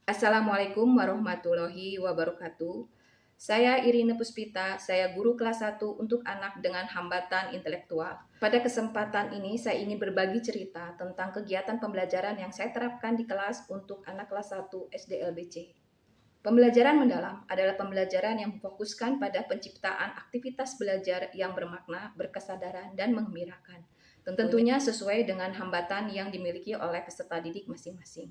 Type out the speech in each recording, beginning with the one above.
Assalamualaikum warahmatullahi wabarakatuh. Saya Irina Puspita, saya guru kelas 1 untuk anak dengan hambatan intelektual. Pada kesempatan ini saya ingin berbagi cerita tentang kegiatan pembelajaran yang saya terapkan di kelas untuk anak kelas 1 SDLBC. Pembelajaran mendalam adalah pembelajaran yang memfokuskan pada penciptaan aktivitas belajar yang bermakna, berkesadaran, dan menggembirakan. Tentunya sesuai dengan hambatan yang dimiliki oleh peserta didik masing-masing.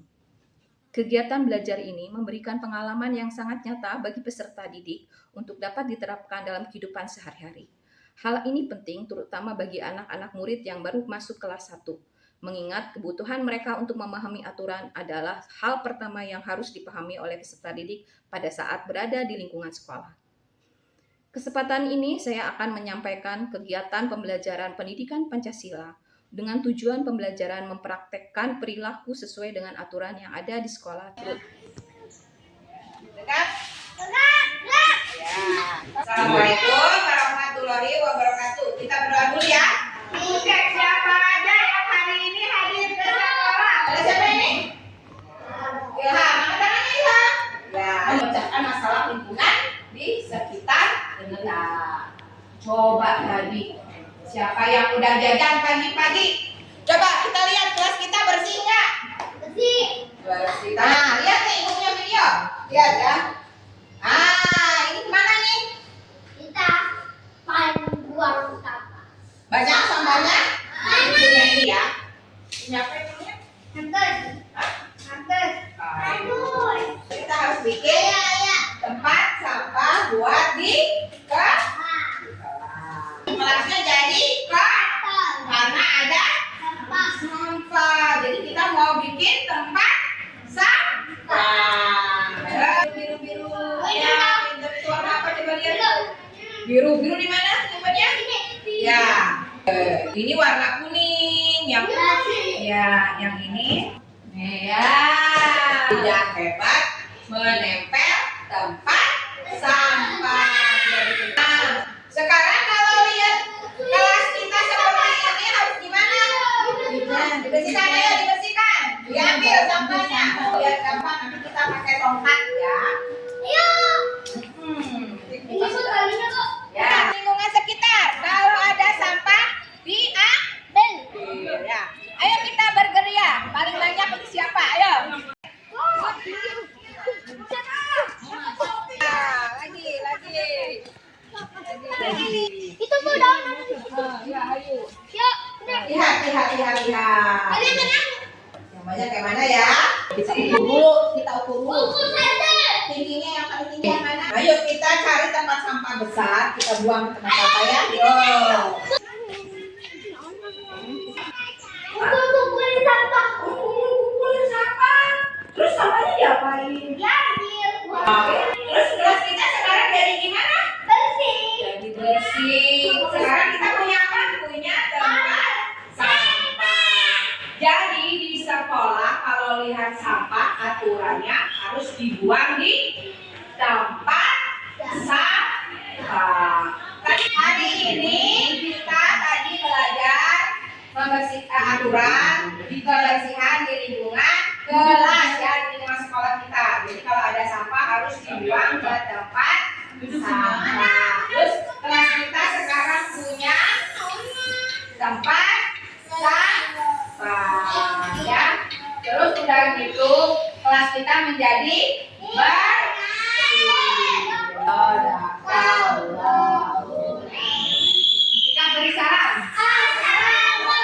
Kegiatan belajar ini memberikan pengalaman yang sangat nyata bagi peserta didik untuk dapat diterapkan dalam kehidupan sehari-hari. Hal ini penting terutama bagi anak-anak murid yang baru masuk kelas 1, mengingat kebutuhan mereka untuk memahami aturan adalah hal pertama yang harus dipahami oleh peserta didik pada saat berada di lingkungan sekolah. Kesempatan ini saya akan menyampaikan kegiatan pembelajaran pendidikan Pancasila dengan tujuan pembelajaran mempraktekkan perilaku sesuai dengan aturan yang ada di sekolah. Dekat? Ya. Assalamualaikum warahmatullahi wabarakatuh. Kita berdoa dulu ya. Cek siapa aja yang hari ini hadir ke sekolah. Ada siapa ini? Ilham. Angkat tangannya Ilham. Ya, memecahkan masalah lingkungan di sekitar kita. Coba tadi siapa yang udah jajan pagi-pagi? Coba kita lihat kelas kita bersih nggak? Bersih. Bersih. Nah, lihat nih ibunya video. Lihat ya. Ini kemana nih? Kita buang sampah. Banyak sampahnya? Punya ini ya. Punya apa namanya? Hampir. Kita harus bikin tempat sampah buat di kelas. Kelasnya jadi karena ada sampah. Jadi kita mau bikin tempat sampah. Biru-biru. Ya, itu warna apa coba lihat? Biru-biru di mana tempatnya? Ya. Ini warna kuning. Yang ini. Ya. Tidak hebat menempel tempat sampah. Nah, sekarang kalau lihat kelas kita seperti ini harus gimana? Dibersihkan, ayo dibersihkan. Diambil sampahnya. Biar gampang nanti kita pakai tongkat ya. Ayo. Ini talinya kok. Ya. Lingkungan sekitar. Kalau ada sampah diambil. Ya. Ayo kita bergeria. Paling banyak untuk siapa? Ayo. Lagi. Itu tuh daun. Ya, ayo. Yuk. Lihat. Yang banyak kayak mana ya? Kita ukur dulu. Ukur saja. Tingginya yang paling tinggi yang mana? Ayo kita cari tempat sampah besar, kita buang ke tempat sampah ya. Yo. Kumpulin sampah. Kumpulin sampah. Terus sampahnya diapain? Diambil. Terus kelas kita sekarang jadi gimana? Bersih. Jadi bersih. Sekarang kita punya apa? Punya tempat sampah. Jadi di sekolah kalau lihat sampah aturannya harus dibuang di tempat sampah. Hari ini kita tadi belajar membersihkan aturan di kebersihan di lingkungan kelas ya, di lingkungan sekolah kita. Jadi kalau ada sampah harus dibuang ke tempat sampah. Terus kelas kita sekarang punya tempat sampah ya. Terus udah gitu kelas kita menjadi bersih. Kita beri salam.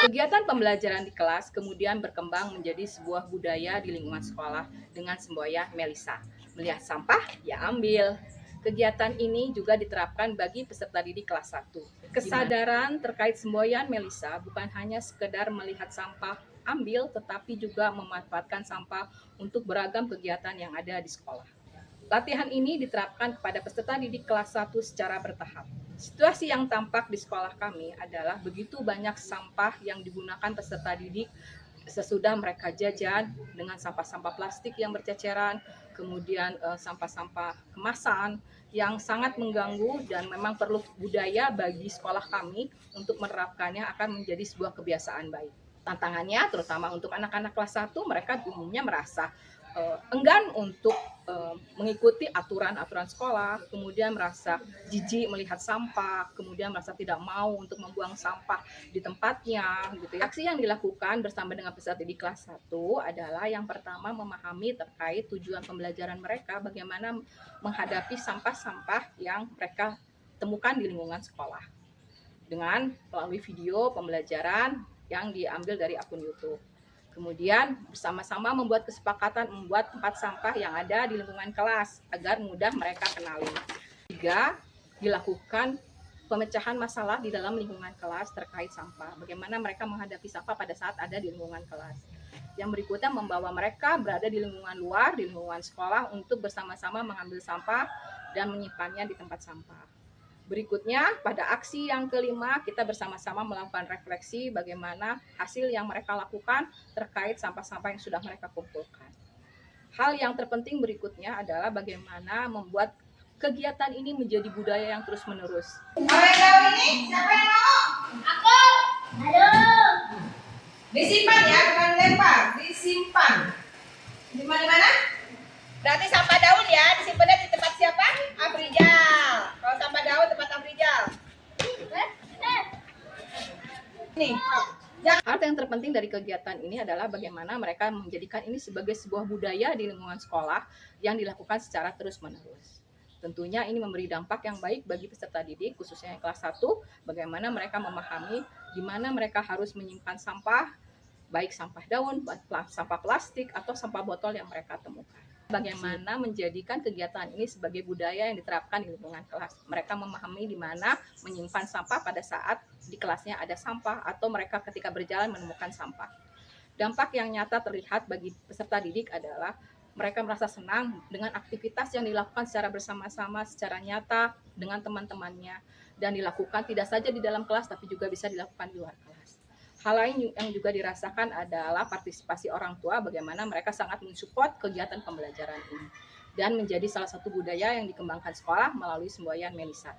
Kegiatan pembelajaran di kelas kemudian berkembang menjadi sebuah budaya di lingkungan sekolah dengan semboyan Melisa. Melihat sampah, ya ambil. Kegiatan ini juga diterapkan bagi peserta didik kelas 1. Kesadaran terkait semboyan Melisa bukan hanya sekedar melihat sampah, ambil, tetapi juga memanfaatkan sampah untuk beragam kegiatan yang ada di sekolah. Latihan ini diterapkan kepada peserta didik kelas 1 secara bertahap. Situasi yang tampak di sekolah kami adalah begitu banyak sampah yang digunakan peserta didik sesudah mereka jajan dengan sampah-sampah plastik yang berceceran, kemudian sampah-sampah kemasan yang sangat mengganggu dan memang perlu budaya bagi sekolah kami untuk menerapkannya akan menjadi sebuah kebiasaan baik. Tantangannya terutama untuk anak-anak kelas 1, mereka umumnya merasa enggan untuk mengikuti aturan-aturan sekolah, kemudian merasa jijik melihat sampah, kemudian merasa tidak mau untuk membuang sampah di tempatnya gitu ya. Aksi yang dilakukan bersama dengan peserta didik kelas 1 adalah yang pertama memahami terkait tujuan pembelajaran mereka, bagaimana menghadapi sampah-sampah yang mereka temukan di lingkungan sekolah dengan melalui video pembelajaran yang diambil dari akun YouTube. Kemudian bersama-sama membuat kesepakatan membuat tempat sampah yang ada di lingkungan kelas agar mudah mereka kenali. 3. Dilakukan pemecahan masalah di dalam lingkungan kelas terkait sampah. Bagaimana mereka menghadapi sampah pada saat ada di lingkungan kelas. Yang berikutnya membawa mereka berada di lingkungan luar, di lingkungan sekolah untuk bersama-sama mengambil sampah dan menyimpannya di tempat sampah. Berikutnya, pada aksi yang kelima, kita bersama-sama melakukan refleksi bagaimana hasil yang mereka lakukan terkait sampah-sampah yang sudah mereka kumpulkan. Hal yang terpenting berikutnya adalah bagaimana membuat kegiatan ini menjadi budaya yang terus-menerus. Mau yang tahu ini? Siapa yang mau? Aku. Aduh. Disimpan ya, bukan lempar. Disimpan. Di mana-mana? Berarti sampah daun ya, disimpannya di tempat siapa? Afrizal. Kalau sampah daun tempat Afrizal. Nih. Hal yang terpenting dari kegiatan ini adalah bagaimana mereka menjadikan ini sebagai sebuah budaya di lingkungan sekolah yang dilakukan secara terus-menerus. Tentunya ini memberi dampak yang baik bagi peserta didik, khususnya yang kelas 1, bagaimana mereka memahami di mana mereka harus menyimpan sampah, baik sampah daun, sampah plastik, atau sampah botol yang mereka temukan. Bagaimana menjadikan kegiatan ini sebagai budaya yang diterapkan di lingkungan kelas. Mereka memahami di mana menyimpan sampah pada saat di kelasnya ada sampah atau mereka ketika berjalan menemukan sampah. Dampak yang nyata terlihat bagi peserta didik adalah mereka merasa senang dengan aktivitas yang dilakukan secara bersama-sama, secara nyata dengan teman-temannya, dan dilakukan tidak saja di dalam kelas tapi juga bisa dilakukan di luar kelas. Hal lain yang juga dirasakan adalah partisipasi orang tua, bagaimana mereka sangat mensupport kegiatan pembelajaran ini dan menjadi salah satu budaya yang dikembangkan sekolah melalui semboyan Melisa.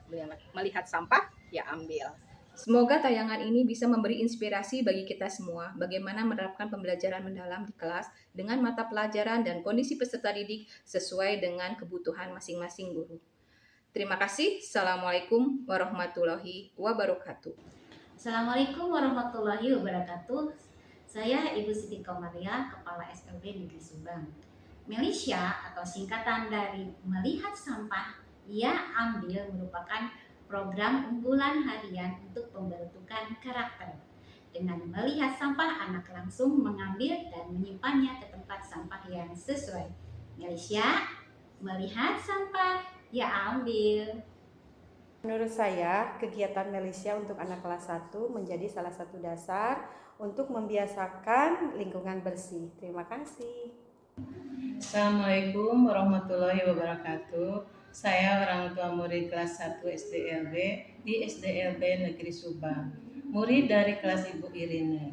Melihat sampah, ya ambil. Semoga tayangan ini bisa memberi inspirasi bagi kita semua bagaimana menerapkan pembelajaran mendalam di kelas dengan mata pelajaran dan kondisi peserta didik sesuai dengan kebutuhan masing-masing guru. Terima kasih. Assalamualaikum warahmatullahi wabarakatuh. Assalamualaikum warahmatullahi wabarakatuh. Saya Ibu Siti Komaria, Kepala SLB Negeri Subang. Melisya atau singkatan dari Melihat Sampah, Ya Ambil merupakan program unggulan harian untuk pembentukan karakter. Dengan melihat sampah, anak langsung mengambil dan menyimpannya ke tempat sampah yang sesuai. Melisya, melihat sampah, ya ambil. Menurut saya, kegiatan Melisya untuk anak kelas 1 menjadi salah satu dasar untuk membiasakan lingkungan bersih. Terima kasih. Assalamualaikum warahmatullahi wabarakatuh. Saya orang tua murid kelas 1 SDLB di SDLB Negeri Subang. Murid dari kelas Ibu Irene.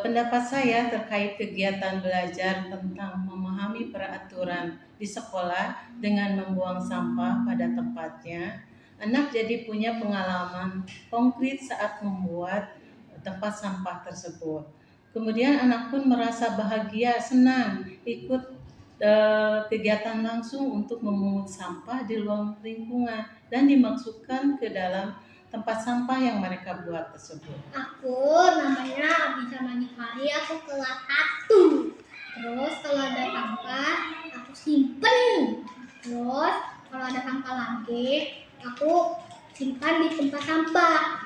Pendapat saya terkait kegiatan belajar tentang memahami peraturan di sekolah dengan membuang sampah pada tempatnya. Anak jadi punya pengalaman konkret saat membuat tempat sampah tersebut. Kemudian anak pun merasa bahagia, senang ikut kegiatan langsung untuk memungut sampah di luar lingkungan dan dimasukkan ke dalam tempat sampah yang mereka buat tersebut. Aku namanya Abisa Manikari, aku kelas 1. Terus kalau ada sampah, aku simpen. Terus kalau ada sampah lagi, aku simpan di tempat sampah.